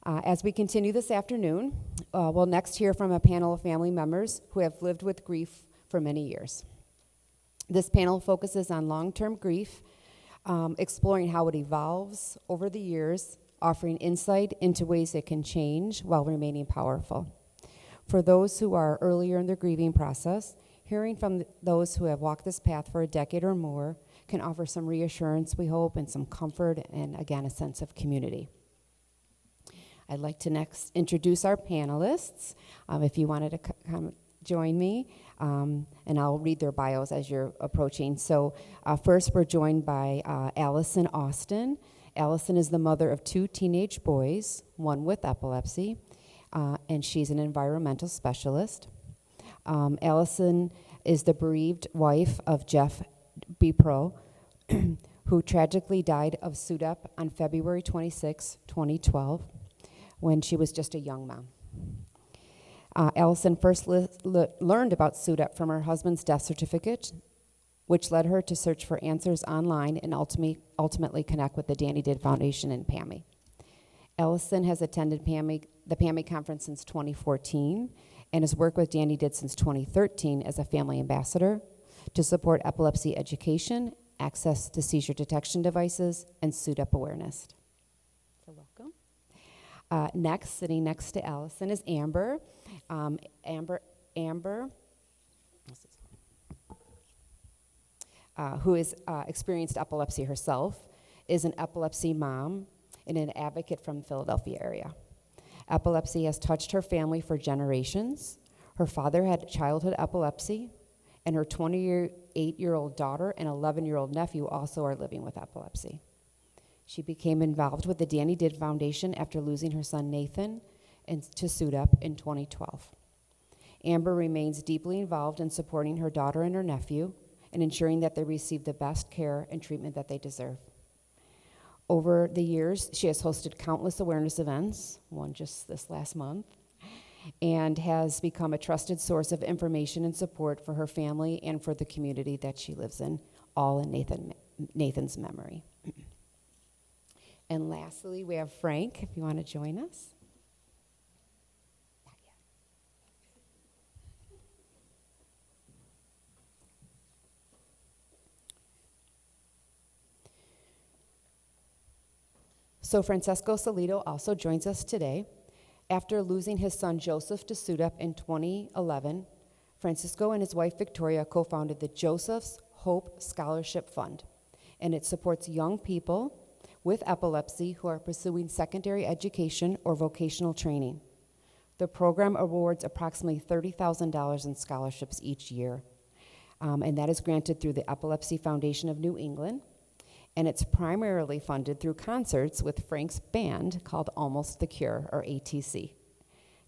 As we continue this afternoon, we'll next hear from a panel of family members who have lived with grief for many years. This panel focuses on long-term grief, exploring how it evolves over the years, offering insight into ways it can change while remaining powerful. For those who are earlier in their grieving process, hearing from those who have walked this path for a decade or more can offer some reassurance, we hope, and some comfort, and again, a sense of community. I'd like to next introduce our panelists. If you wanted to come join me, and I'll read their bios as you're approaching. So first, we're joined by Allison Austin. Allison is the mother of 2 teenage boys, one with epilepsy, and she's an environmental specialist. Allison is the bereaved wife of Jeff Bepro, who tragically died of SUDEP on February 26, 2012, when she was just a young mom. Allison first learned about SUDEP from her husband's death certificate, which led her to search for answers online and ultimately connect with the Danny Did Foundation and PAMI. Allison has attended the PAMI conference since 2014 and has worked with Danny Did since 2013 as a family ambassador to support epilepsy education, access to seizure detection devices, and SUDEP awareness. So welcome. Next, sitting next to Allison is Amber. Amber, who has experienced epilepsy herself, is an epilepsy mom and an advocate from the Philadelphia area. Epilepsy has touched her family for generations. Her father had childhood epilepsy, and her 28-year-old daughter and 11-year-old nephew also are living with epilepsy. She became involved with the Danny Did Foundation after losing her son Nathan to SUDEP in 2012. Amber remains deeply involved in supporting her daughter and her nephew and ensuring that they receive the best care and treatment that they deserve. Over the years, she has hosted countless awareness events, one just this last month, and has become a trusted source of information and support for her family and for the community that she lives in, all in Nathan's memory. And lastly, we have Frank, if you want to join us. Not yet. So Francesco Salido also joins us today. After losing his son Joseph to SUDEP in 2011, Francisco and his wife Victoria co-founded the Joseph's Hope Scholarship Fund, and it supports young people with epilepsy who are pursuing secondary education or vocational training. The program awards approximately $30,000 in scholarships each year, and that is granted through the Epilepsy Foundation of New England, and it's primarily funded through concerts with Frank's band called Almost the Cure, or ATC.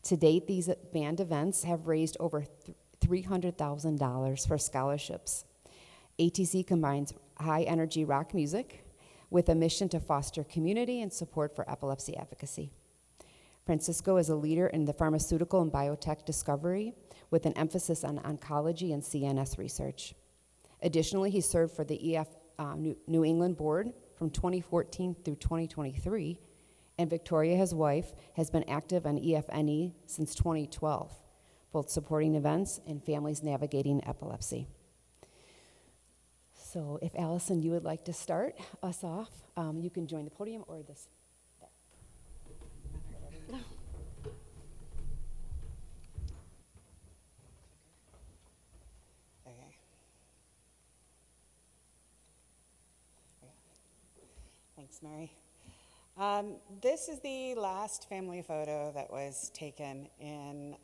To date, these band events have raised over $300,000 for scholarships. ATC combines high-energy rock music with a mission to foster community and support for epilepsy advocacy. Francisco is a leader in the pharmaceutical and biotech discovery with an emphasis on oncology and CNS research. Additionally, he served for the New England board from 2014 through 2023, and Victoria, his wife, has been active on EFNE since 2012, both supporting events and families navigating epilepsy. So if Allison, you would like to start us off, you can join the podium or this. There. Okay. Thanks, Mary. This is the last family photo that was taken in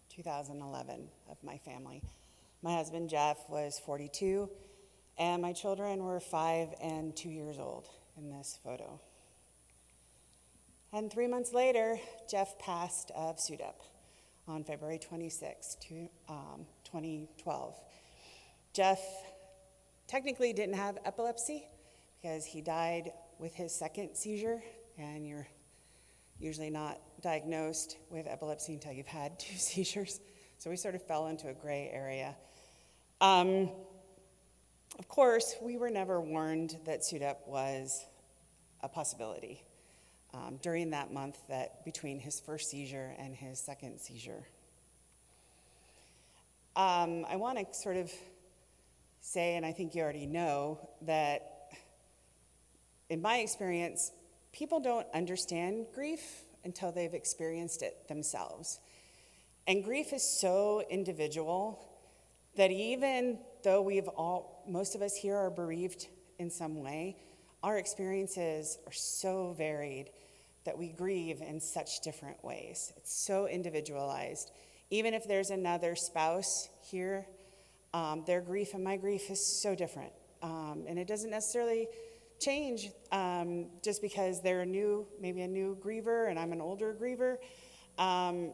2011 of my family. My husband, Jeff, was 42, and my children were 5 and 2 years old in this photo. And 3 months later, Jeff passed of SUDEP on February 26, 2012. Jeff technically didn't have epilepsy because he died with his second seizure, and you're usually not diagnosed with epilepsy until you've had 2 seizures. So we sort of fell into a gray area. Of course, we were never warned that SUDEP was a possibility. during that month that between his first seizure and his second seizure. I want to sort of say, and I think you already know, that in my experience, people don't understand grief until they've experienced it themselves. And grief is so individual that even though most of us here are bereaved in some way, our experiences are so varied that we grieve in such different ways. It's so individualized. Even if there's another spouse here, their grief and my grief is so different. And it doesn't necessarily change just because they're maybe a new griever and I'm an older griever.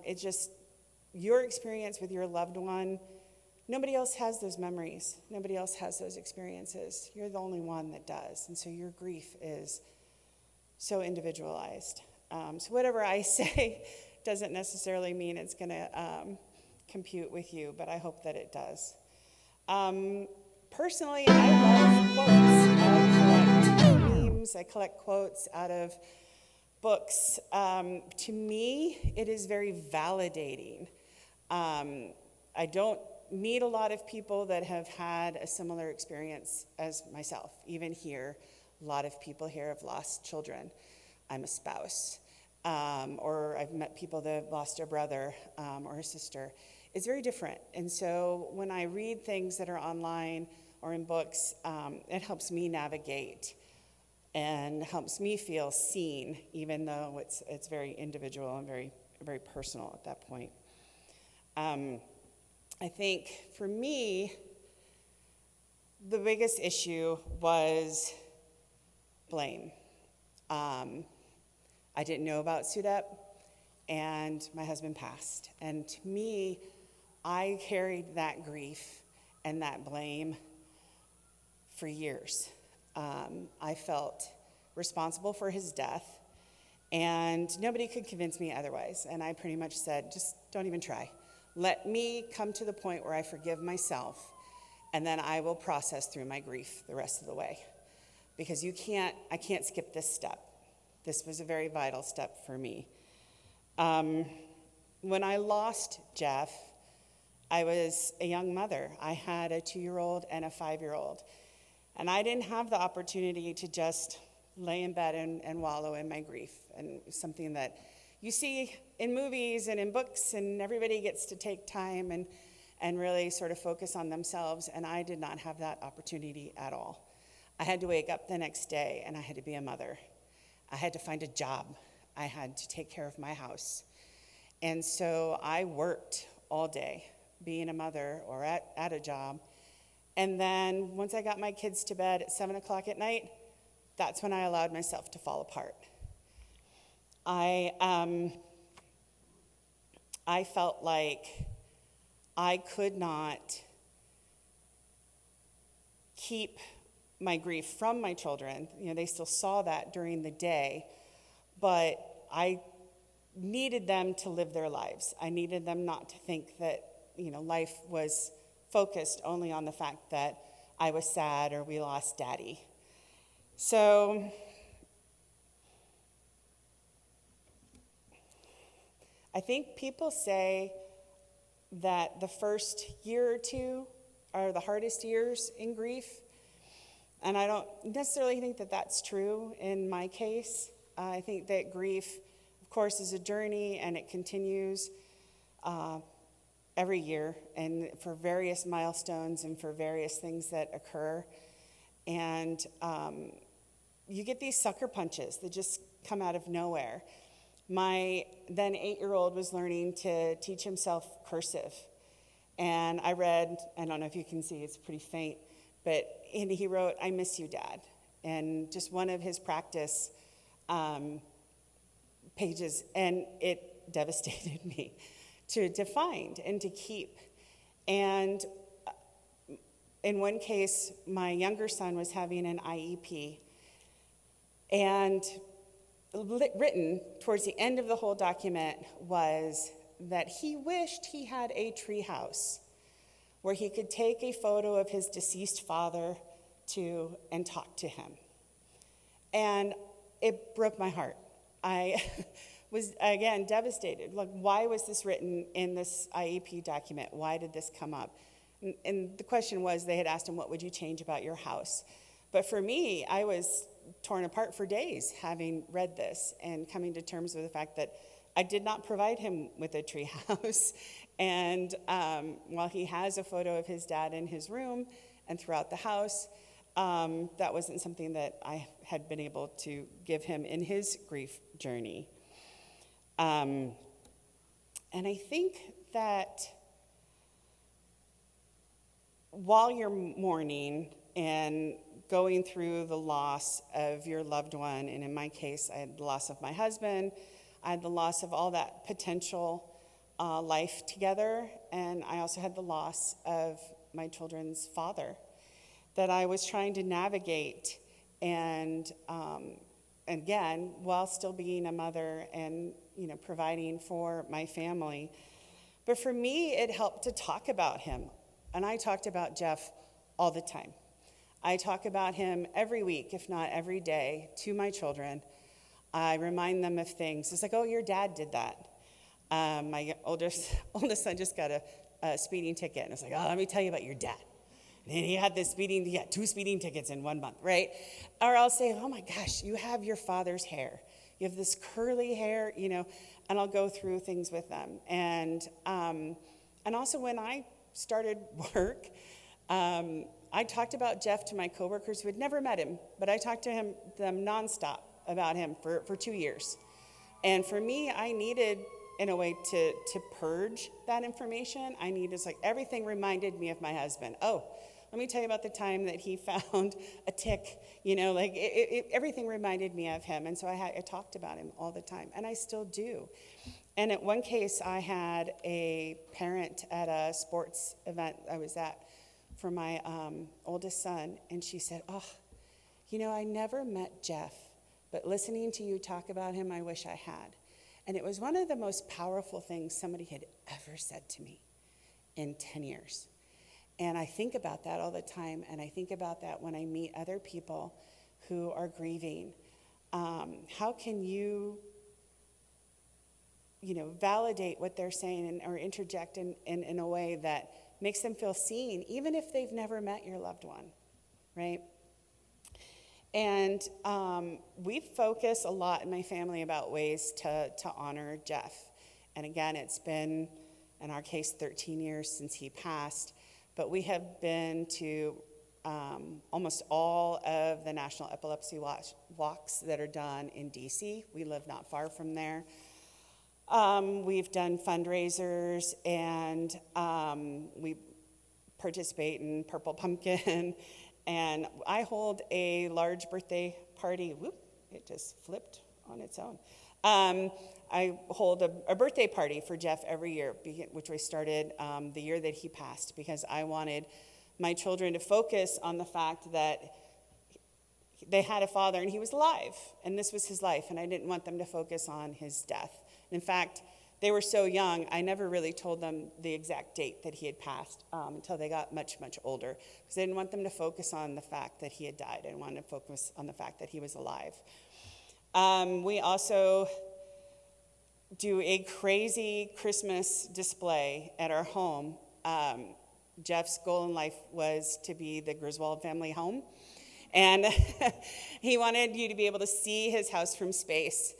It's just your experience with your loved one. Nobody else has those memories. Nobody else has those experiences. You're the only one that does. And so your grief is so individualized. So whatever I say doesn't necessarily mean it's going to compute with you, but I hope that it does. Personally, I love quotes. I collect memes. I collect quotes out of books. To me, it is very validating. I don't meet a lot of people that have had a similar experience as myself. Even here, a lot of people here have lost children. I'm a spouse. Or I've met people that have lost a brother or a sister. It's very different. And so when I read things that are online or in books, it helps me navigate and helps me feel seen, even though it's very individual and very, very personal at that point. I think for me, the biggest issue was blame. I didn't know about SUDEP, and my husband passed. And to me, I carried that grief and that blame for years. I felt responsible for his death, and nobody could convince me otherwise. And I pretty much said, just don't even try. Let me come to the point where I forgive myself, and then I will process through my grief the rest of the way. Because I can't skip this step. This was a very vital step for me. When I lost Jeff, I was a young mother. I had a 2-year-old and a 5-year-old. And I didn't have the opportunity to just lay in bed and wallow in my grief. And something that you see in movies and in books, and everybody gets to take time and really sort of focus on themselves. And I did not have that opportunity at all. I had to wake up the next day, and I had to be a mother. I had to find a job. I had to take care of my house. And so I worked all day, being a mother or at a job. And then once I got my kids to bed at 7 o'clock at night, that's when I allowed myself to fall apart. I felt like I could not keep my grief from my children. They still saw that during the day, but I needed them to live their lives. I needed them not to think that, life was focused only on the fact that I was sad or we lost Daddy. So I think people say that the first year or two are the hardest years in grief. And I don't necessarily think that that's true in my case. I think that grief, of course, is a journey, and it continues every year, and for various milestones and for various things that occur. And you get these sucker punches that just come out of nowhere. My then 8-year-old was learning to teach himself cursive. And I read, I don't know if you can see, it's pretty faint, and he wrote, "I miss you, Dad." And just one of his practice pages, and it devastated me to find and to keep. And in one case, my younger son was having an IEP, and written towards the end of the whole document was that he wished he had a tree house where he could take a photo of his deceased father and talk to him. And it broke my heart. I was, again, devastated. Like, why was this written in this IEP document? Why did this come up? And the question was, they had asked him, what would you change about your house? But for me, I was torn apart for days having read this and coming to terms with the fact that I did not provide him with a tree house. And while he has a photo of his dad in his room and throughout the house, that wasn't something that I had been able to give him in his grief journey. And I think that while you're mourning and going through the loss of your loved one, and in my case, I had the loss of my husband, I had the loss of all that potential life together, and I also had the loss of my children's father that I was trying to navigate, and again, while still being a mother and providing for my family. But for me, it helped to talk about him, and I talked about Jeff all the time. I talk about him every week, if not every day, to my children. I remind them of things. It's like, oh, your dad did that. My oldest son just got a speeding ticket, and it's like, oh, let me tell you about your dad. And he had he got 2 speeding tickets in 1 month, right? Or I'll say, oh my gosh, you have your father's hair. You have this curly hair, and I'll go through things with them. And also when I started work, I talked about Jeff to my coworkers who had never met him, but I talked to them nonstop about him for 2 years. And for me, I needed, in a way, to purge that information. It's like everything reminded me of my husband. Oh, let me tell you about the time that he found a tick, everything reminded me of him. And so I talked about him all the time, and I still do. And at one case, I had a parent at a sports event I was at for my oldest son, and she said, oh, I never met Jeff, but listening to you talk about him, I wish I had. And it was one of the most powerful things somebody had ever said to me in 10 years. And I think about that all the time, and I think about that when I meet other people who are grieving. How can you, validate what they're saying or interject in a way that makes them feel seen, even if they've never met your loved one, right? And we focus a lot in my family about ways to honor Jeff. And again, it's been, in our case, 13 years since he passed, but we have been to almost all of the National Epilepsy Walks that are done in DC. We live not far from there. We've done fundraisers, and we participate in Purple Pumpkin, and I hold a large birthday party. Whoop, it just flipped on its own. I hold a birthday party for Jeff every year, which we started the year that he passed, because I wanted my children to focus on the fact that they had a father and he was alive, and this was his life, and I didn't want them to focus on his death. In fact, they were so young, I never really told them the exact date that he had passed until they got much, much older, because I didn't want them to focus on the fact that he had died. I wanted to focus on the fact that he was alive. We also do a crazy Christmas display at our home. Jeff's goal in life was to be the Griswold family home, and he wanted you to be able to see his house from space.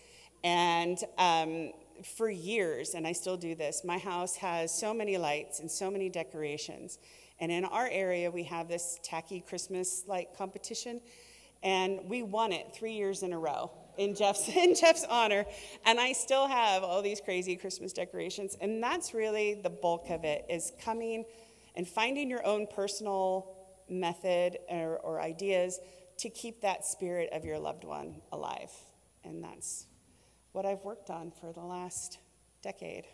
And for years, and I still do this, my house has so many lights and so many decorations. And in our area, we have this tacky Christmas light competition, and we won it 3 years in a row in Jeff's honor. And I still have all these crazy Christmas decorations, and that's really the bulk of it, is coming and finding your own personal method or ideas to keep that spirit of your loved one alive. And that's what I've worked on for the last decade.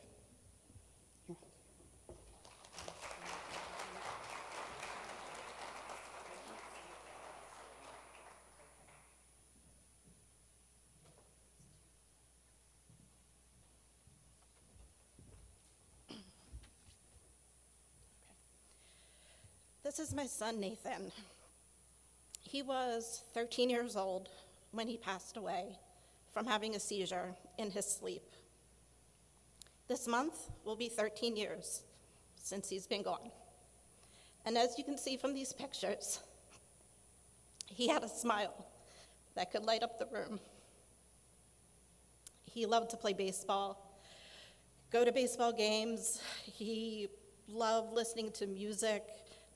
This is my son, Nathan. He was 13 years old when he passed away from having a seizure in his sleep. This month will be 13 years since he's been gone. And as you can see from these pictures, he had a smile that could light up the room. He loved to play baseball, go to baseball games. He loved listening to music,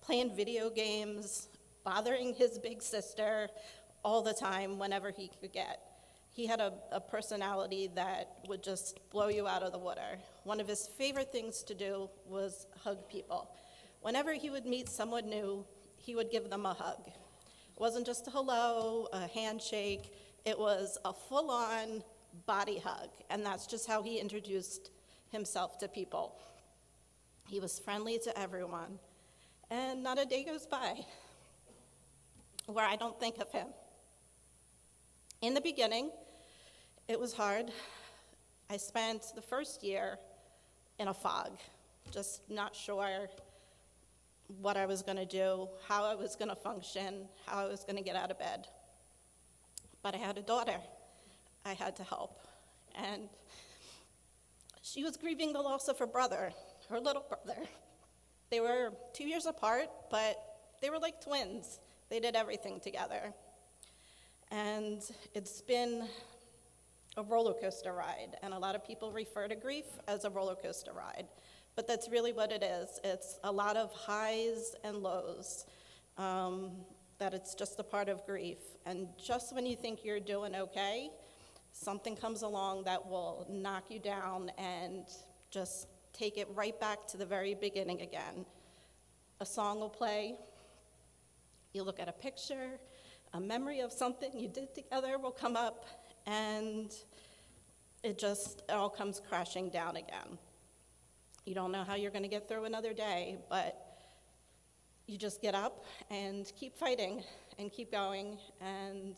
playing video games, bothering his big sister all the time whenever he could get. He had a personality that would just blow you out of the water. One of his favorite things to do was hug people. Whenever he would meet someone new, he would give them a hug. It wasn't just a hello, a handshake, it was a full-on body hug, and that's just how he introduced himself to people. He was friendly to everyone, and not a day goes by where I don't think of him. In the beginning, it was hard. I spent the first year in a fog, just not sure what I was going to do, how I was going to function, how I was going to get out of bed. But I had a daughter I had to help, and she was grieving the loss of her brother, her little brother. They were 2 years apart, but they were like twins. They did everything together. And it's been a roller coaster ride, and a lot of people refer to grief as a roller coaster ride, but that's really what it is. It's a lot of highs and lows, that it's just a part of grief. And just when you think you're doing okay, something comes along that will knock you down and just take it right back to the very beginning again. A song will play, you look at a picture, a memory of something you did together will come up, and it all comes crashing down again. You don't know how you're going to get through another day, but you just get up and keep fighting and keep going. And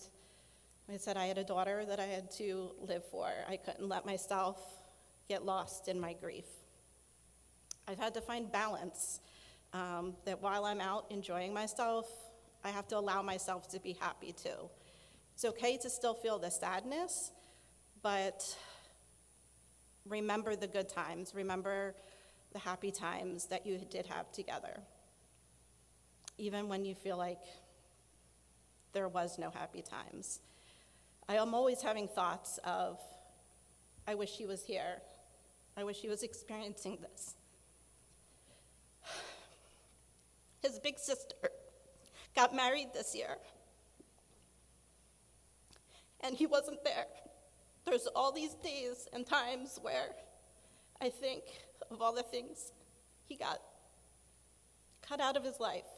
like I said, I had a daughter that I had to live for. I couldn't let myself get lost in my grief. I've had to find balance, that while I'm out enjoying myself, I have to allow myself to be happy too. It's okay to still feel the sadness, but remember the good times. Remember the happy times that you did have together, even when you feel like there was no happy times. I am always having thoughts of, I wish he was here. I wish he was experiencing this. His big sister got married this year, and he wasn't there. There's all these days and times where I think of all the things he got cut out of his life.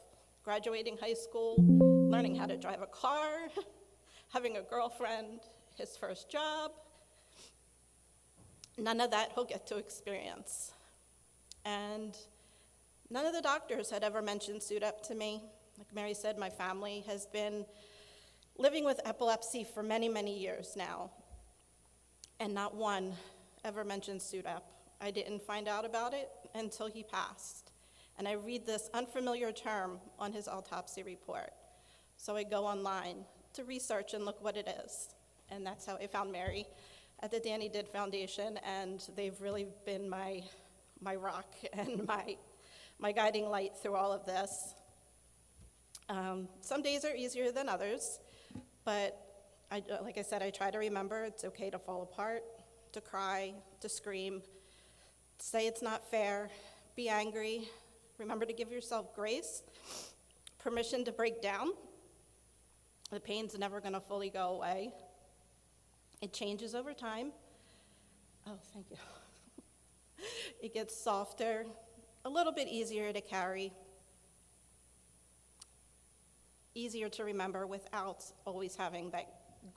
Graduating high school, learning how to drive a car, having a girlfriend, his first job. None of that he'll get to experience. And none of the doctors had ever mentioned SUDEP to me. Like Mary said, my family has been living with epilepsy for many, many years now, and not one ever mentioned SUDEP. I didn't find out about it until he passed, and I read this unfamiliar term on his autopsy report. So I go online to research and look what it is, and that's how I found Mary at the Danny Did Foundation, and they've really been my rock and my guiding light through all of this. Some days are easier than others, but like I said, I try to remember it's okay to fall apart, to cry, to scream, to say it's not fair, be angry. Remember to give yourself grace, permission to break down. The pain's never going to fully go away. It changes over time. Oh, thank you. It gets softer, a little bit easier to carry, easier to remember without always having that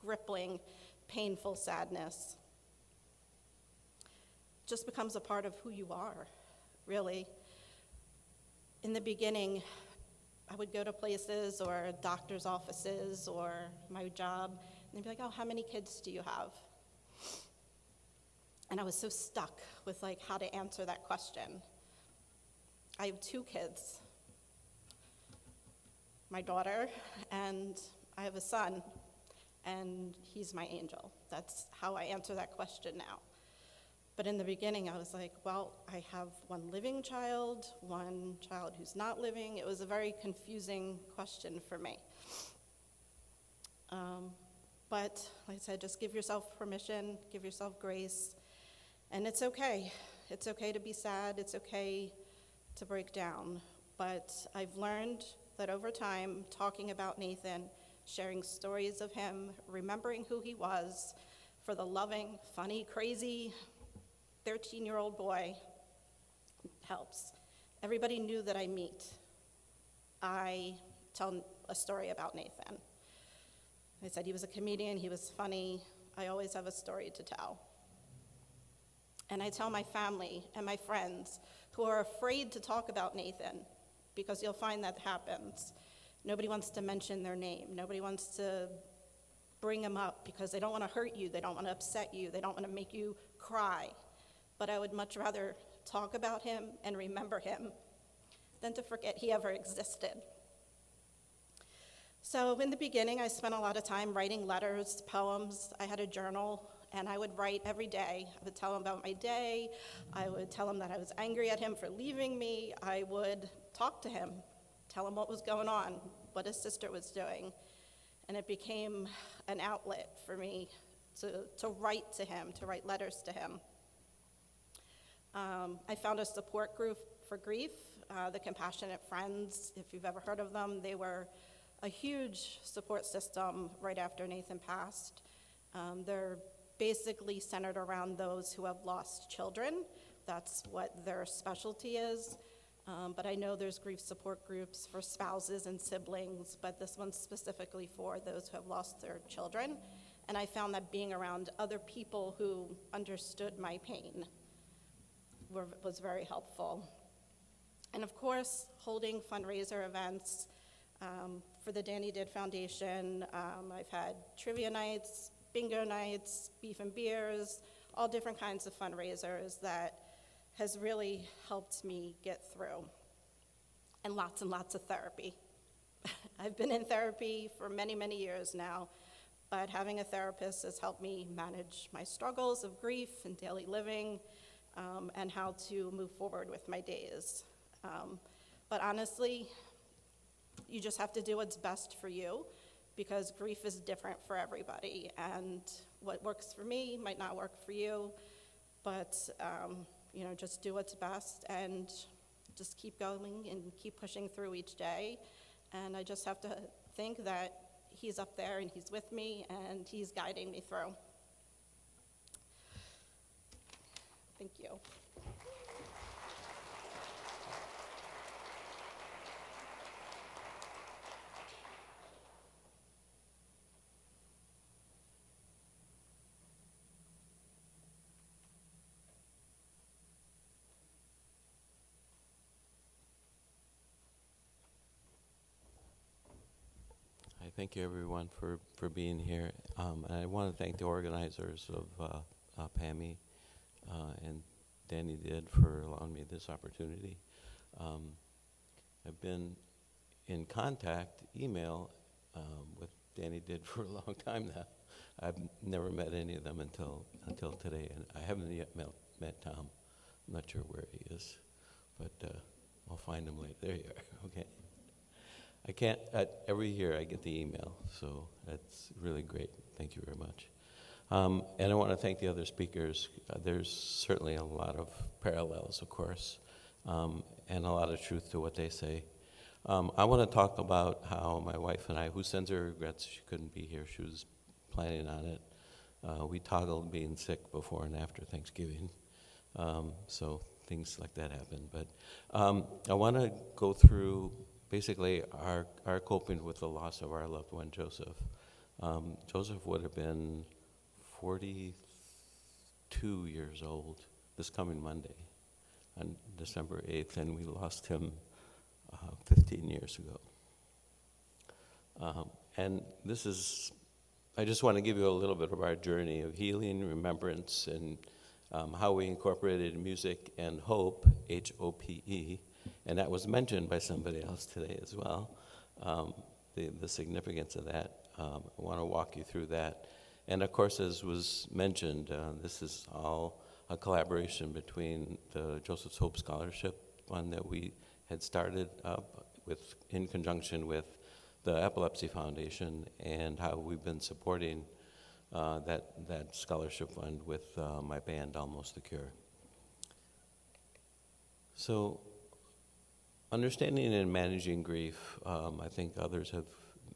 gripping, painful sadness. Just becomes a part of who you are, really. In the beginning, I would go to places or doctor's offices or my job, and they'd be like, oh, how many kids do you have? And I was so stuck with how to answer that question. I have 2 kids, my daughter, and I have a son, and he's my angel. That's how I answer that question now. But in the beginning, I was like, well, I have one living child, one child who's not living. It was a very confusing question for me. But like I said, just give yourself permission, give yourself grace, and it's okay. It's okay to be sad. It's okay to break down. But I've learned that over time, talking about Nathan, sharing stories of him, remembering who he was, for the loving, funny, crazy 13-year-old boy helps. Everybody new that I meet, I tell a story about Nathan. I said he was a comedian, he was funny. I always have a story to tell. And I tell my family and my friends who are afraid to talk about Nathan, because you'll find that happens. Nobody wants to mention their name. Nobody wants to bring him up because they don't want to hurt you. They don't want to upset you. They don't want to make you cry. But I would much rather talk about him and remember him than to forget he ever existed. So in the beginning, I spent a lot of time writing letters, poems. I had a journal, and I would write every day. I would tell him about my day. I would tell him that I was angry at him for leaving me. I would talk to him, tell him what was going on, what his sister was doing. And it became an outlet for me to write to him, to write letters to him. I found a support group for grief, the Compassionate Friends. If you've ever heard of them, they were a huge support system right after Nathan passed. They're basically centered around those who have lost children. That's what their specialty is. But I know there's grief support groups for spouses and siblings, but this one's specifically for those who have lost their children. And I found that being around other people who understood my pain was very helpful. And of course, holding fundraiser events for the Danny Did Foundation. I've had trivia nights, bingo nights, beef and beers, all different kinds of fundraisers that has really helped me get through. And lots of therapy. I've been in therapy for many, many years now, but having a therapist has helped me manage my struggles of grief and daily living, and how to move forward with my days. But honestly, you just have to do what's best for you, because grief is different for everybody, and what works for me might not work for you, but just do what's best and just keep going and keep pushing through each day. And I just have to think that he's up there and he's with me and he's guiding me through. Thank you. Thank you, everyone, for being here. And I want to thank the organizers of PAMI and Danny Did for allowing me this opportunity. I've been in contact, email, with Danny Did for a long time now. I've never met any of them until today, and I haven't yet met Tom. I'm not sure where he is, but I'll find him later. There you are, okay. I can't, every year I get the email, so that's really great. Thank you very much. And I want to thank the other speakers. There's certainly a lot of parallels, of course, and a lot of truth to what they say. I want to talk about how my wife and I, who sends her regrets she couldn't be here, she was planning on it. We toggled being sick before and after Thanksgiving, so things like that happen. But I want to go through basically our coping with the loss of our loved one, Joseph. Joseph would have been 42 years old this coming Monday on December 8th, and we lost him 15 years ago. And this is, I just want to give you a little bit of our journey of healing, remembrance, and how we incorporated music and hope, H-O-P-E, and that was mentioned by somebody else today as well, the significance of that. I want to walk you through that. And of course, as was mentioned, this is all a collaboration between the Joseph's Hope Scholarship Fund that we had started up in conjunction with the Epilepsy Foundation, and how we've been supporting that scholarship fund with my band, Almost the Cure. So, understanding and managing grief, I think others have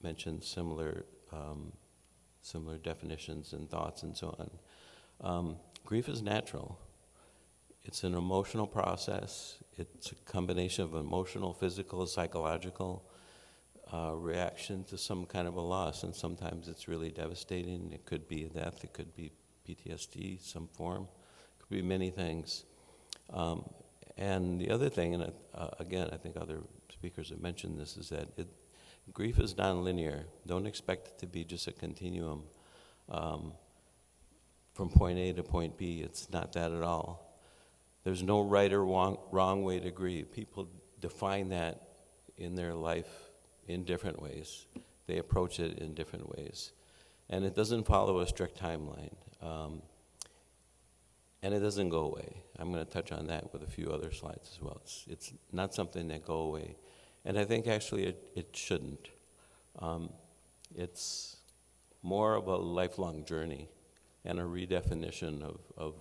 mentioned similar definitions and thoughts and so on. Grief is natural. It's an emotional process. It's a combination of emotional, physical, psychological reaction to some kind of a loss, and sometimes it's really devastating. It could be a death, it could be PTSD, some form, it could be many things. And the other thing, and again, I think other speakers have mentioned this, is that grief is nonlinear. Don't expect it to be just a continuum from point A to point B. It's not that at all. There's no right or wrong way to grieve. People define that in their life in different ways. They approach it in different ways. And it doesn't follow a strict timeline. And it doesn't go away. I'm going to touch on that with a few other slides as well. It's not something that go away. And I think actually it shouldn't. It's more of a lifelong journey and a redefinition of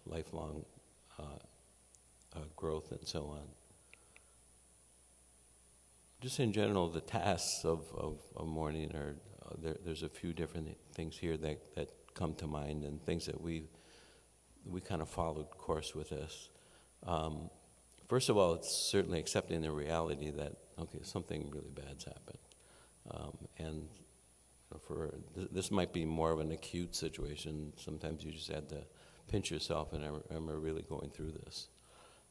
lifelong growth and so on. Just in general, the tasks of mourning are, there's a few different things here that come to mind, and things that we kind of followed course with this. First of all, it's certainly accepting the reality that, okay, something really bad's happened. And this might be more of an acute situation. Sometimes you just had to pinch yourself, and I remember really going through this.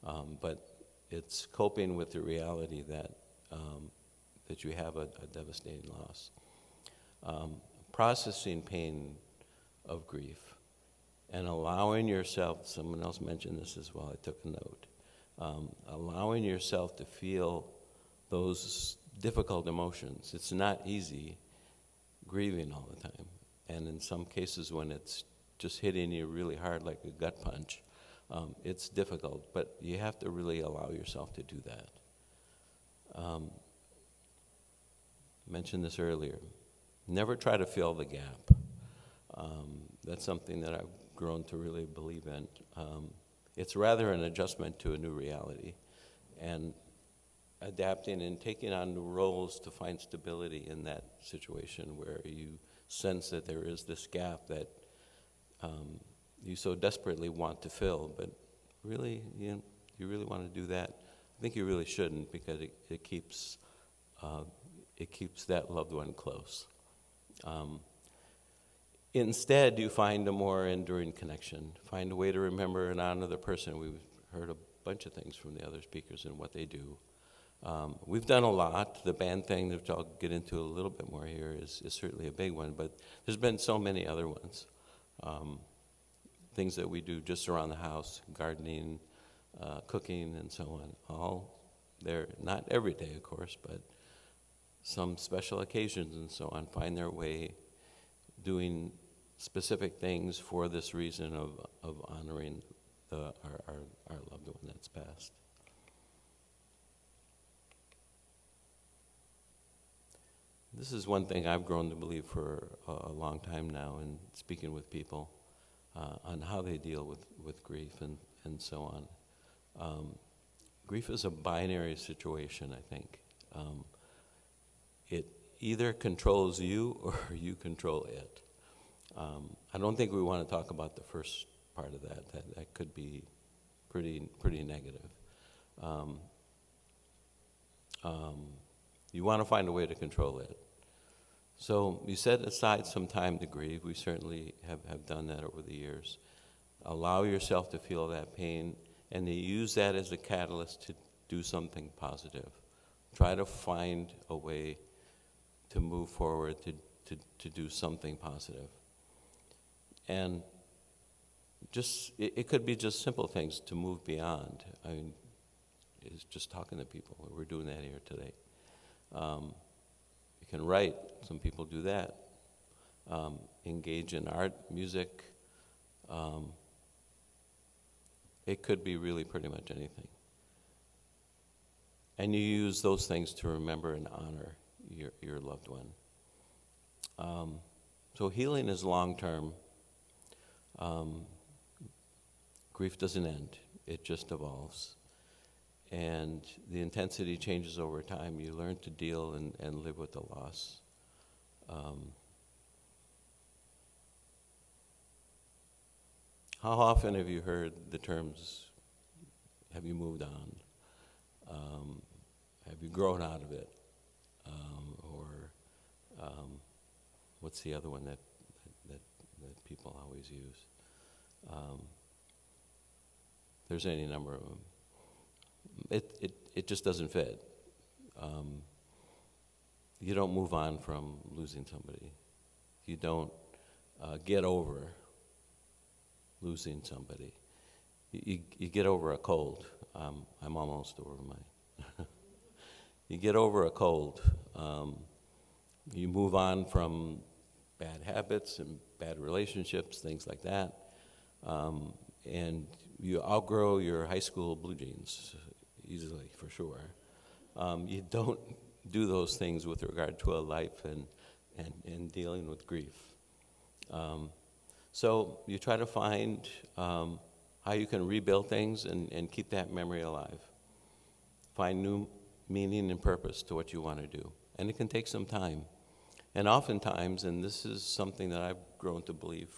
But it's coping with the reality that you have a devastating loss. Processing pain of grief and allowing yourself, someone else mentioned this as well, I took a note, allowing yourself to feel those difficult emotions. It's not easy grieving all the time. And in some cases when it's just hitting you really hard like a gut punch, it's difficult, but you have to really allow yourself to do that. Mentioned this earlier. Never try to fill the gap. That's something that I've grown to really believe in. It's rather an adjustment to a new reality, and adapting and taking on new roles to find stability in that situation where you sense that there is this gap that you so desperately want to fill, but really, you really want to do that? I think you really shouldn't, because it keeps that loved one close. Instead, you find a more enduring connection. Find a way to remember and honor the person. We've heard a bunch of things from the other speakers and what they do. We've done a lot. The band thing, which I'll get into a little bit more here, is certainly a big one, but there's been so many other ones. Things that we do just around the house, gardening, cooking, and so on. All there, not every day, of course, but some special occasions and so on find their way doing specific things for this reason of honoring our loved one that's passed. This is one thing I've grown to believe for a long time now, in speaking with people on how they deal with grief and so on. Grief is a binary situation, I think. It either controls you or you control it. I don't think we want to talk about the first part of that. That could be pretty negative. You want to find a way to control it. So you set aside some time to grieve. We certainly have done that over the years. Allow yourself to feel that pain, and to use that as a catalyst to do something positive. Try to find a way to move forward, to do something positive. And just it could be just simple things to move beyond. I mean, it's just talking to people. We're doing that here today. You can write. Some people do that. engage in art, music. It could be really pretty much anything. And you use those things to remember and honor your loved one. So healing is long-term. Grief doesn't end. It just evolves. And the intensity changes over time. You learn to deal and live with the loss. How often have you heard the terms, have you moved on? Have you grown out of it? What's the other one that people always use? There's any number of them. It just doesn't fit. You don't move on from losing somebody. You don't get over losing somebody. You get over a cold. I'm almost over mine. You get over a cold. You move on from bad habits and bad relationships, things like that. And you outgrow your high school blue jeans easily, for sure. You don't do those things with regard to a life and dealing with grief. So you try to find how you can rebuild things and keep that memory alive. Find new meaning and purpose to what you want to do. And it can take some time. And oftentimes, and this is something that I've grown to believe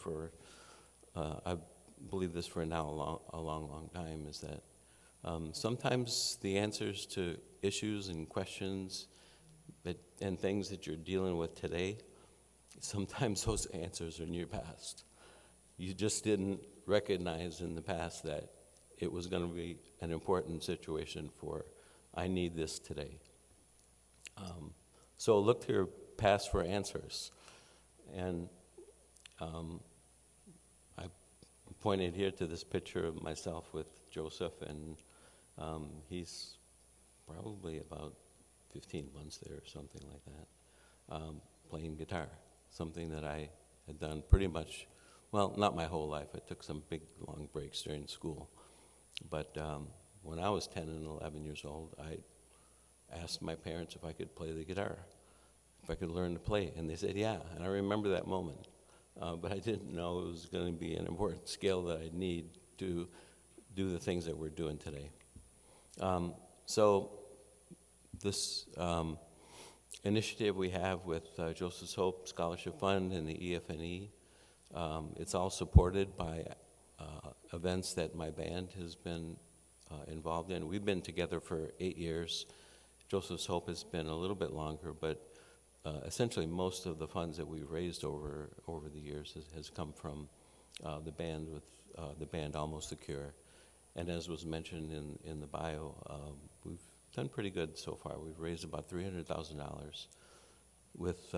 I've believed this for now a long time, is that sometimes the answers to issues and questions and things that you're dealing with today, sometimes those answers are in your past. You just didn't recognize in the past that it was going to be an important situation for, I need this today. So look to your past for answers. And I pointed here to this picture of myself with Joseph, and he's probably about 15 months there or something like that, playing guitar, something that I had done pretty much, well, not my whole life. I took some big, long breaks during school. But when I was 10 and 11 years old, I asked my parents if I could play the guitar, if I could learn to play. And they said, yeah. And I remember that moment. But I didn't know it was going to be an important skill that I'd need to do the things that we're doing today. So this initiative we have with Joseph's Hope Scholarship Fund and the EFNE, it's all supported by events that my band has been involved in. We've been together for 8 years. Joseph's Hope has been a little bit longer, but essentially most of the funds that we've raised over the years has come from the band with the band Almost a Cure. And as was mentioned in the bio, we've done pretty good so far. We've raised about $300,000 with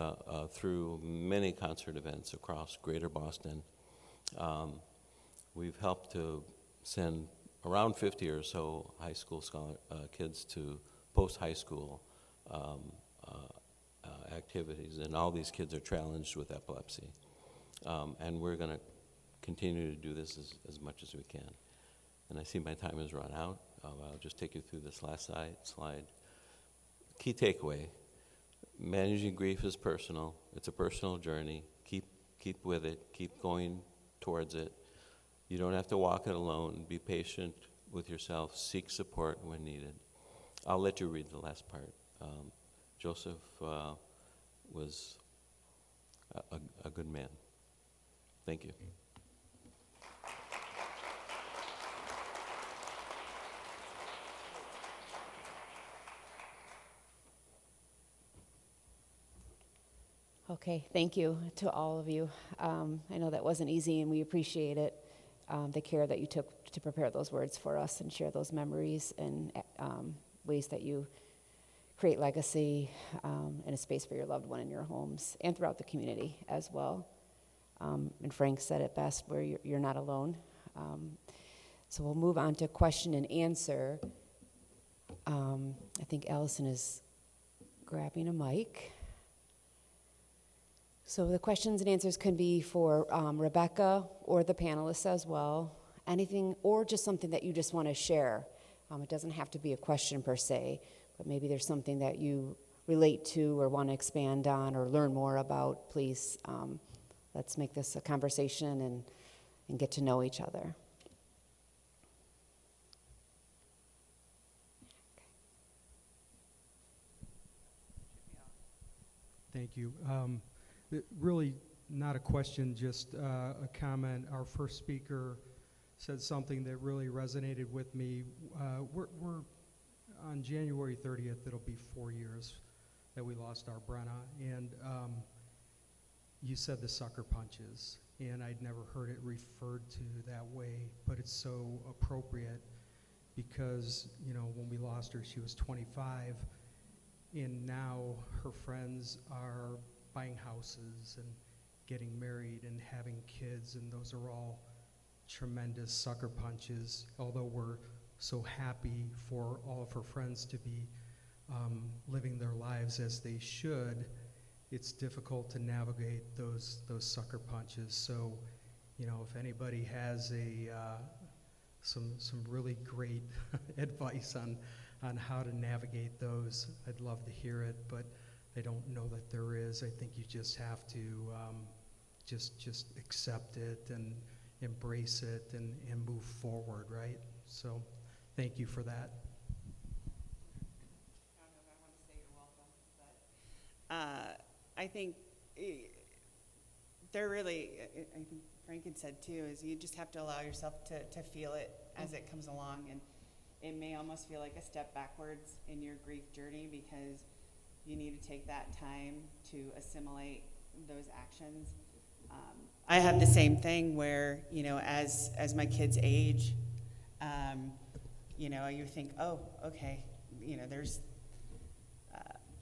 through many concert events across Greater Boston. We've helped to send around 50 or so high school kids to post-high school activities, and all these kids are challenged with epilepsy. And we're going to continue to do this as much as we can. And I see my time has run out. I'll just take you through this last slide. Key takeaway: managing grief is personal. It's a personal journey. Keep with it. Keep going towards it. You don't have to walk it alone. Be patient with yourself. Seek support when needed. I'll let you read the last part. Joseph was a good man. Thank you. Okay, thank you to all of you. I know that wasn't easy, and we appreciate it, the care that you took to prepare those words for us and share those memories and ways that you create legacy and a space for your loved one in your homes and throughout the community as well. And Frank said it best, where you're not alone. So we'll move on to question and answer. I think Allison is grabbing a mic. So the questions and answers can be for Rebecca or the panelists as well. Anything, or just something that you just want to share. It doesn't have to be a question per se, but maybe there's something that you relate to or want to expand on or learn more about. Please, let's make this a conversation and get to know each other. Thank you. Really not a question, just a comment. Our first speaker said something that really resonated with me. We're on January 30th, it'll be 4 years that we lost our Brenna, and you said the sucker punches, and I'd never heard it referred to that way, but it's so appropriate because, you know, when we lost her, she was 25, and now her friends are buying houses and getting married and having kids, and those are all tremendous sucker punches. Although we're so happy for all of her friends to be living their lives as they should, it's difficult to navigate those sucker punches. So, you know, if anybody has some really great advice on how to navigate those, I'd love to hear it, but I don't know that there is. I think you just have to just accept it and embrace it and move forward, right? So thank you for that. I don't know if I want to say you're welcome, but I think they're really, I think Frank had said too, is you just have to allow yourself to feel it as it comes along, and it may almost feel like a step backwards in your grief journey because you need to take that time to assimilate those actions. I have the same thing where, you know, as my kids age, you know, you think, oh, okay, you know, there's,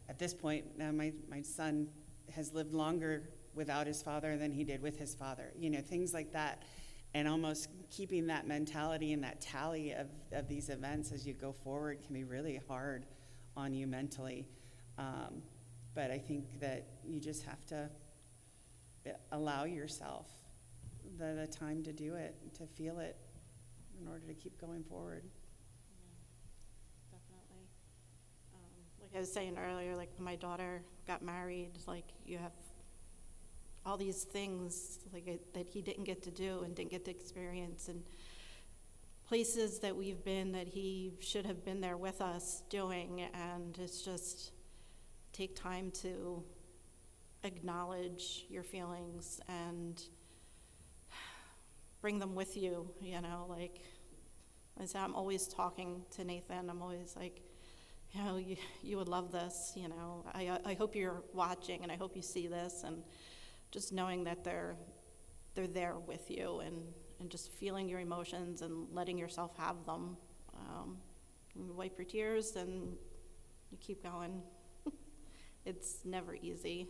at this point, now my son has lived longer without his father than he did with his father, you know, things like that. And almost keeping that mentality and that tally of these events as you go forward can be really hard on you mentally. But I think that you just have to allow yourself the time to do it, to feel it in order to keep going forward. Yeah, definitely. Like I was saying earlier, like when my daughter got married, like you have all these things like that he didn't get to do and didn't get to experience, and places that we've been that he should have been there with us doing, and it's just take time to acknowledge your feelings and bring them with you, you know, like I said, I'm always talking to Nathan. I'm always like, you know, you would love this, you know, I hope you're watching and I hope you see this, and just knowing that they're there with you and just feeling your emotions and letting yourself have them. You wipe your tears and you keep going. It's never easy.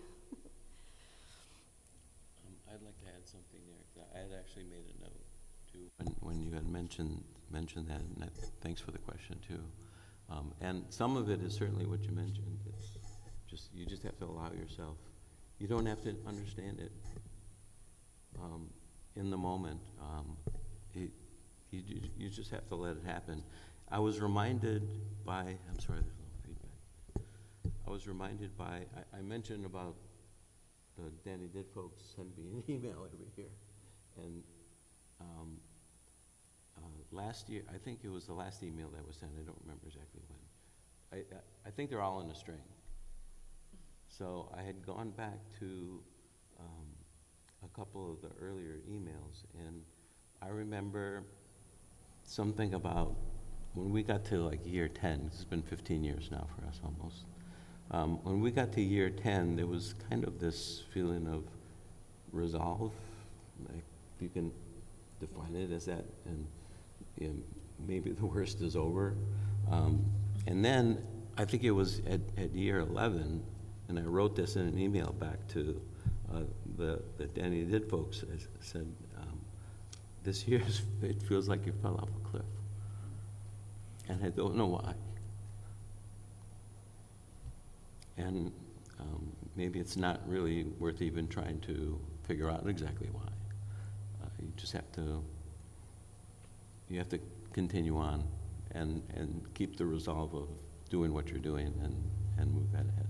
I'd like to add something there. 'Cause I had actually made a note too when you had mentioned that, and thanks for the question too. And some of it is certainly what you mentioned. It's you just have to allow yourself. You don't have to understand it in the moment. You just have to let it happen. I was reminded by, I'm sorry, there's no feedback. I was reminded by, I mentioned about the Danny Did folks send me an email every year. And last year, I think it was the last email that was sent, I don't remember exactly when. I think they're all in a string. So I had gone back to a couple of the earlier emails, and I remember something about when we got to like year 10, it's been 15 years now for us almost. When we got to year 10, there was kind of this feeling of resolve, like you can define it as that, and you know, maybe the worst is over. And then I think it was at year 11, and I wrote this in an email back to the Danny Did folks. I said, this year it feels like you fell off a cliff, and I don't know why. And maybe it's not really worth even trying to figure out exactly why. You just have to, continue on and keep the resolve of doing what you're doing and move that ahead.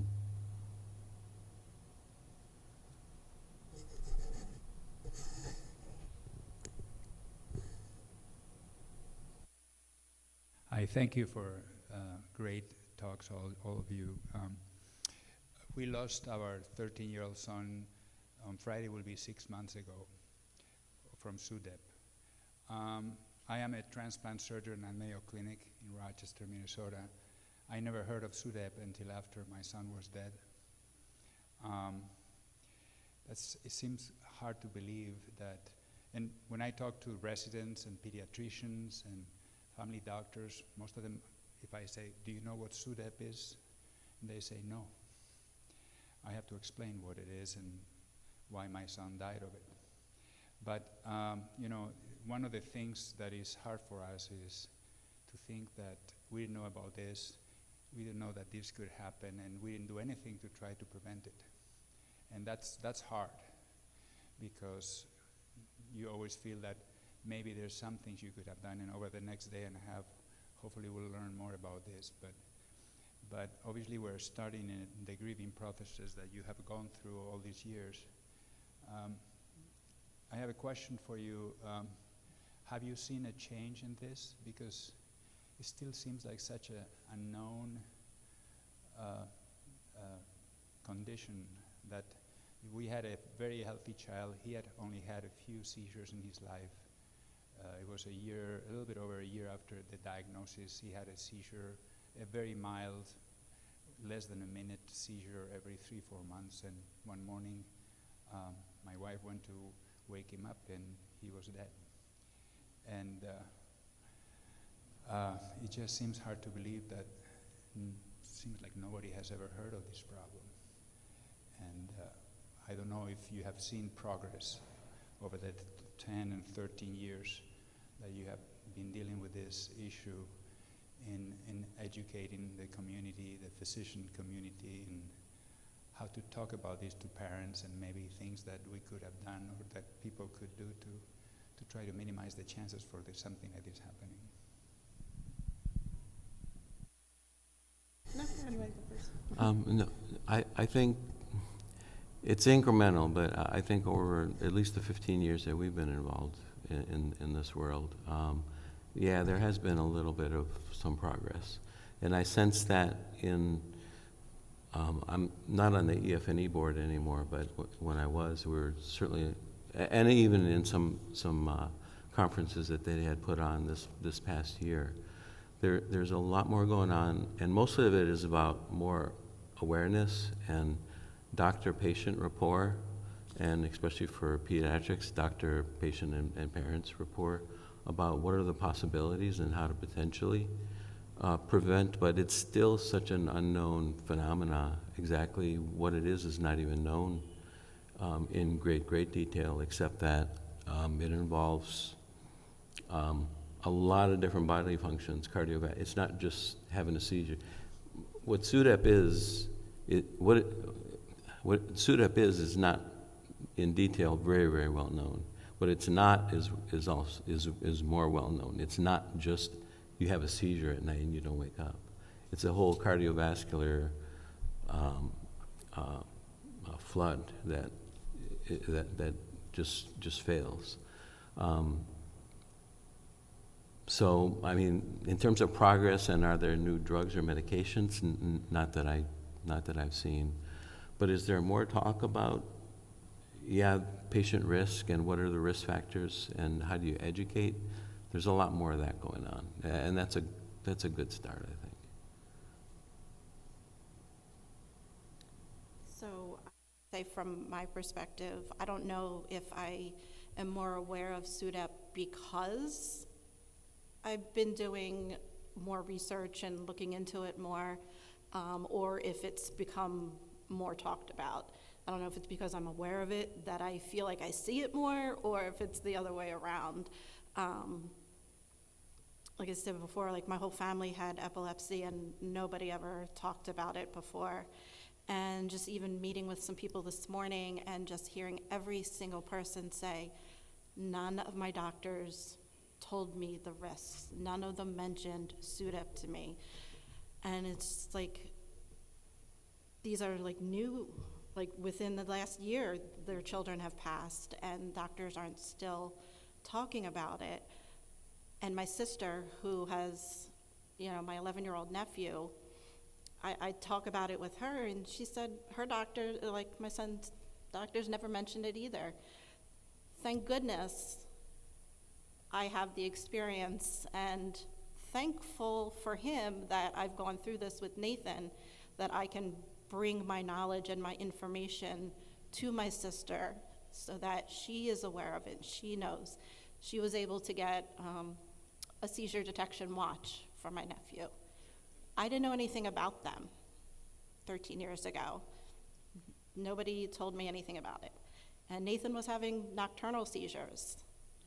I thank you for great talks, all of you. We lost our 13-year-old son on Friday, will be 6 months ago, from SUDEP. I am a transplant surgeon at Mayo Clinic in Rochester, Minnesota. I never heard of SUDEP until after my son was dead. It seems hard to believe that, and when I talk to residents and pediatricians and family doctors, most of them, if I say, do you know what SUDEP is? And they say no. I have to explain what it is and why my son died of it. But, one of the things that is hard for us is to think that we didn't know about this, we didn't know that this could happen, and we didn't do anything to try to prevent it. And that's hard, because you always feel that maybe there's some things you could have done, and over the next day and a half, hopefully we'll learn more about this. But obviously we're starting in the grieving processes that you have gone through all these years. I have a question for you. Have you seen a change in this? Because it still seems like such an unknown condition that we had a very healthy child. He had only had a few seizures in his life. It was a little bit over a year after the diagnosis, he had a seizure, a very mild, less than a minute seizure every 3-4 months. And one morning, my wife went to wake him up and he was dead. And it just seems hard to believe that seems like nobody has ever heard of this problem. And I don't know if you have seen progress over the 10 and 13 years that you have been dealing with this issue in educating the community, the physician community, and how to talk about this to parents, and maybe things that we could have done or that people could do to try to minimize the chances for something like this happening. No, you want to go first? No, I think it's incremental, but I think over at least the 15 years that we've been involved in this world, yeah, there has been a little bit of some progress. And I sense that in, I'm not on the EFNE board anymore, but when I was, we were certainly, and even in some conferences that they had put on this past year, there's a lot more going on, and most of it is about more awareness and doctor-patient rapport, and especially for pediatrics, doctor-patient and parents rapport about what are the possibilities and how to potentially prevent, but it's still such an unknown phenomena. Exactly what it is not even known in great detail, except that it involves a lot of different bodily functions, cardiovascular. It's not just having a seizure. What SUDEP is, what SUDEP is not in detail very well known. What it's not is more well known. It's not just you have a seizure at night and you don't wake up. It's a whole cardiovascular flood that just fails. So, I mean, in terms of progress, and are there new drugs or medications? Not that I've seen. But is there more talk about, patient risk and what are the risk factors and how do you educate? There's a lot more of that going on, and that's a good start, I think. So, say from my perspective, I don't know if I am more aware of SUDEP because I've been doing more research and looking into it more, or if it's become more talked about. I don't know if it's because I'm aware of it that I feel like I see it more, or if it's the other way around. Like I said before, like my whole family had epilepsy and nobody ever talked about it before. And just even meeting with some people this morning and just hearing every single person say, none of my doctors told me the risks. None of them mentioned SUDEP to me. And it's like, these are like new, like within the last year, their children have passed and doctors aren't still talking about it. And my sister, who has, my 11-year-old nephew, I talk about it with her, and she said her doctor, like my son's doctors, never mentioned it either. Thank goodness I have the experience, and thankful for him that I've gone through this with Nathan, that I can bring my knowledge and my information to my sister so that she is aware of it. She knows. She was able to get a seizure detection watch for my nephew. I didn't know anything about them 13 years ago. Nobody told me anything about it. And Nathan was having nocturnal seizures.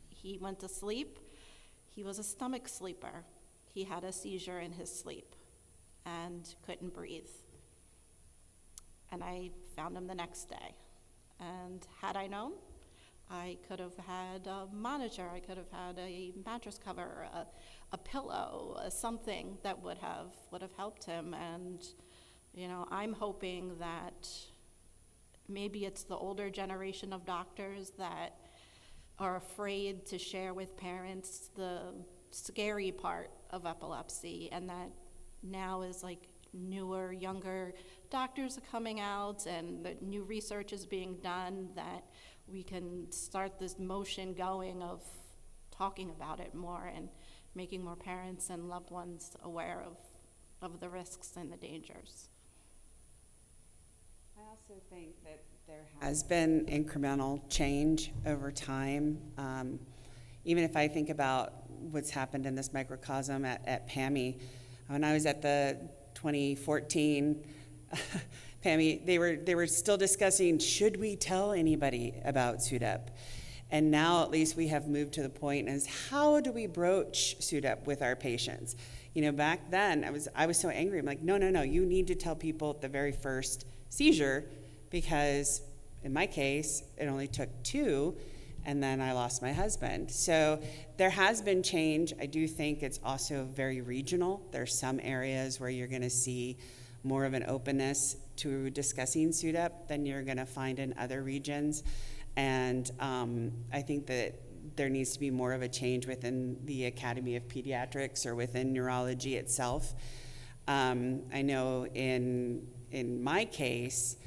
He went to sleep. He was a stomach sleeper. He had a seizure in his sleep and couldn't breathe. And I found him the next day. And had I known, I could have had a monitor, I could have had a mattress cover, a pillow, something that would have helped him. And, I'm hoping that maybe it's the older generation of doctors that are afraid to share with parents the scary part of epilepsy, and that now is like newer, younger doctors are coming out and the new research is being done, that we can start this motion going of talking about it more and making more parents and loved ones aware of the risks and the dangers. I also think that there has been incremental change over time. Even if I think about what's happened in this microcosm at PAMI, when I was at the 2014 PAMI, they were still discussing, should we tell anybody about SUDEP? And now at least we have moved to the point as how do we broach SUDEP with our patients? Back then I was so angry. I'm like, no, you need to tell people at the very first seizure, because in my case, it only took 2, and then I lost my husband. So there has been change. I do think it's also very regional. There's some areas where you're going to see more of an openness to discussing SUDEP than you're going to find in other regions. And I think that there needs to be more of a change within the Academy of Pediatrics or within neurology itself. I know in my case,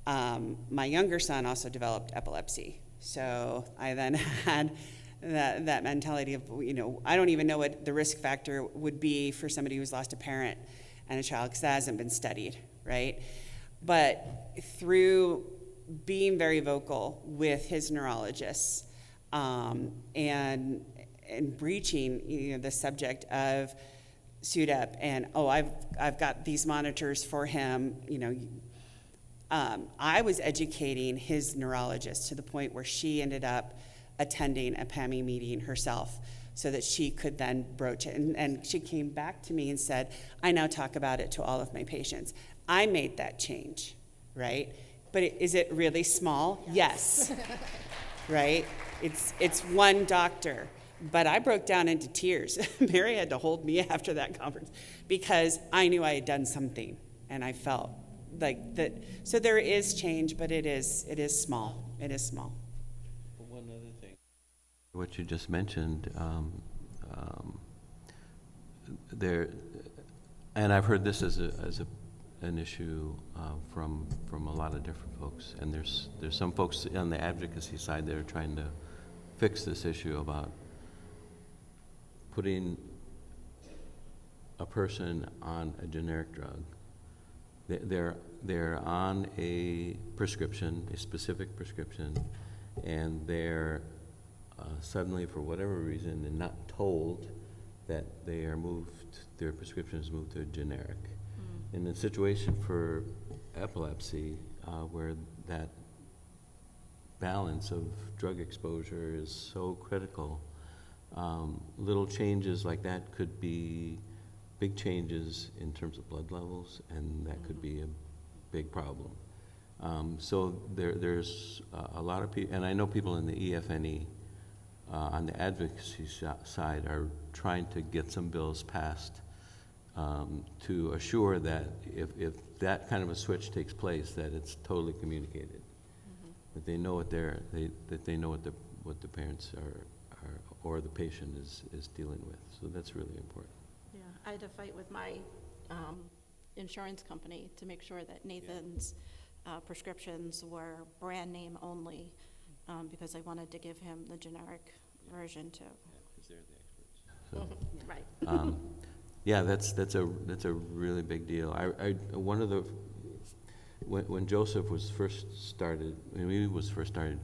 my younger son also developed epilepsy. So I then had that mentality of, I don't even know what the risk factor would be for somebody who's lost a parent and a child, because that hasn't been studied, right? But through being very vocal with his neurologists and breaching the subject of SUDEP and, I've got these monitors for him, I was educating his neurologist to the point where she ended up attending a PAMI meeting herself so that she could then broach it. And she came back to me and said, I now talk about it to all of my patients. I made that change, right? But is it really small? Yes. Right? It's one doctor. But I broke down into tears. Mary had to hold me after that conference because I knew I had done something, and I felt like that. So there is change, but it is small. It is small. One other thing, what you just mentioned, there, and I've heard this as an issue from a lot of different folks, and there's some folks on the advocacy side that are trying to fix this issue about putting a person on a generic drug. They're on a prescription, a specific prescription, and they're suddenly, for whatever reason, they're not told that their prescription is moved to a generic. In a situation for epilepsy, where that balance of drug exposure is so critical, little changes like that could be big changes in terms of blood levels, and that could be big problem. So there's a lot of people, and I know people in the EFNE on the advocacy side are trying to get some bills passed to assure that if that kind of a switch takes place, that it's totally communicated, that they know what what the parents are or the patient is dealing with. So that's really important. Yeah, I had to fight with my insurance company to make sure that Nathan's prescriptions were brand name only, because I wanted to give him the generic version too. Yeah, because they're the experts. So, Right. yeah, that's a really big deal. One of the when Joseph was first started, when he was first started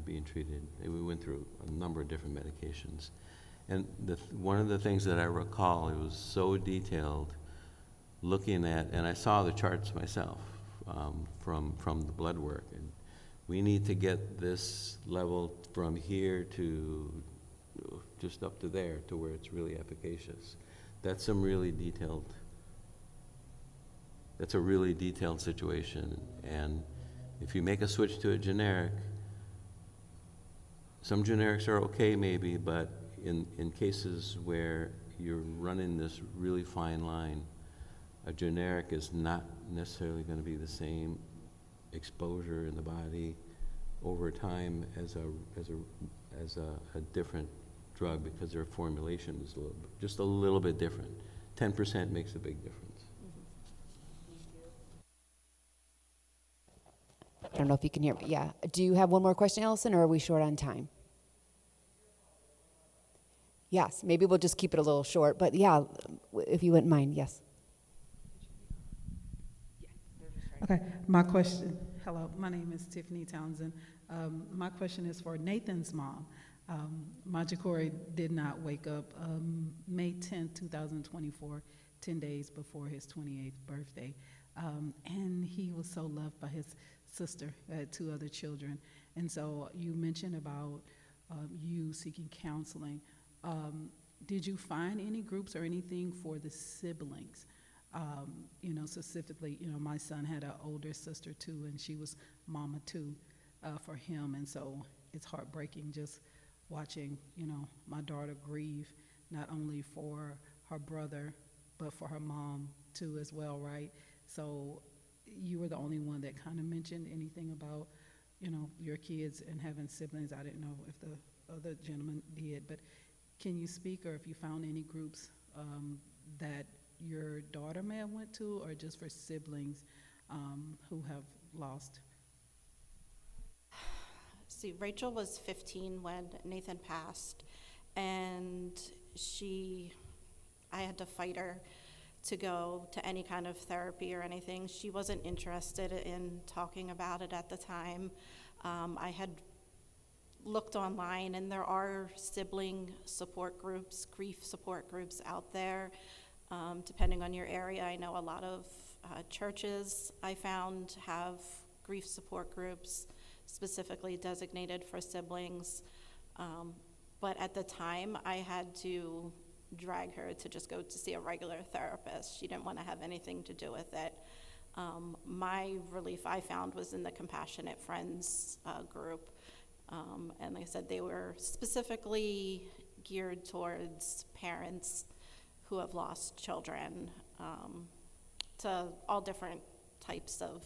being treated, we went through a number of different medications, and one of the things that I recall, it was so detailed, looking at, and I saw the charts myself from the blood work, and we need to get this level from here to just up to there, to where it's really efficacious. That's a really detailed situation, and if you make a switch to a generic, some generics are okay maybe, but in cases where you're running this really fine line, a generic is not necessarily going to be the same exposure in the body over time as a different drug, because their formulation is just a little bit different. 10% makes a big difference. I don't know if you can hear me. Yeah. Do you have one more question, Allison, or are we short on time? Yes. Maybe we'll just keep it a little short, but yeah, if you wouldn't mind, yes. Okay, my question, hello, my name is Tiffany Townsend. My question is for Nathan's mom. Majikori did not wake up May 10, 2024, 10 days before his 28th birthday. And he was so loved by his sister, had 2 other children. And so you mentioned about you seeking counseling. Did you find any groups or anything for the siblings? Specifically, my son had an older sister too, and she was mama too for him. And so it's heartbreaking just watching, my daughter grieve, not only for her brother, but for her mom too as well, right? So you were the only one that kind of mentioned anything about, your kids and having siblings. I didn't know if the other gentleman did, but can you speak, or if you found any groups that your daughter may have went to, or just for siblings who have lost? See, Rachel was 15 when Nathan passed, and I had to fight her to go to any kind of therapy or anything. She wasn't interested in talking about it at the time. I had looked online, and there are sibling support groups, grief support groups out there. Depending on your area, I know a lot of churches I found have grief support groups specifically designated for siblings. But at the time, I had to drag her to just go to see a regular therapist. She didn't want to have anything to do with it. My relief I found was in the Compassionate Friends group. And like I said, they were specifically geared towards parents who have lost children, to all different types of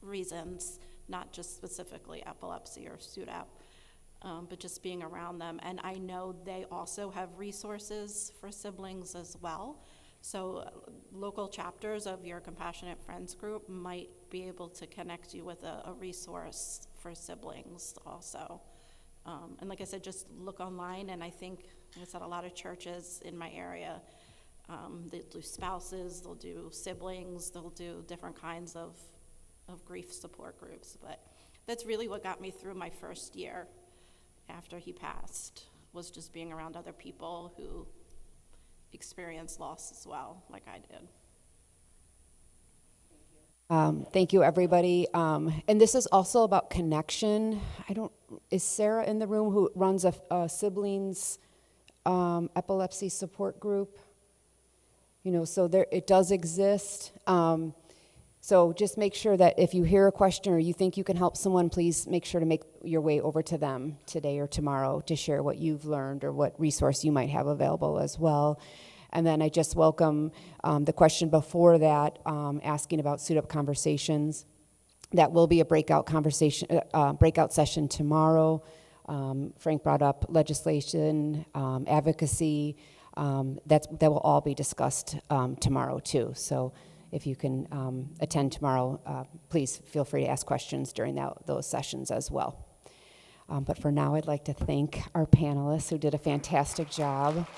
reasons, not just specifically epilepsy or SUDEP, but just being around them. And I know they also have resources for siblings as well. So local chapters of your Compassionate Friends group might be able to connect you with a resource for siblings also. And like I said, just look online, and I think, like I said, a lot of churches in my area, they'll do spouses, they'll do siblings, they'll do different kinds of grief support groups. But that's really what got me through my first year after he passed, was just being around other people who experienced loss as well, like I did. Thank you, everybody. And this is also about connection. Is Sarah in the room, who runs a siblings epilepsy support group? So it does exist. So just make sure that if you hear a question or you think you can help someone, please make sure to make your way over to them today or tomorrow to share what you've learned or what resource you might have available as well. And then I just welcome the question before that, asking about suit up conversations. That will be a breakout session tomorrow. Frank brought up legislation, advocacy. That will all be discussed tomorrow too. So if you can attend tomorrow, please feel free to ask questions during those sessions as well. But for now, I'd like to thank our panelists who did a fantastic job.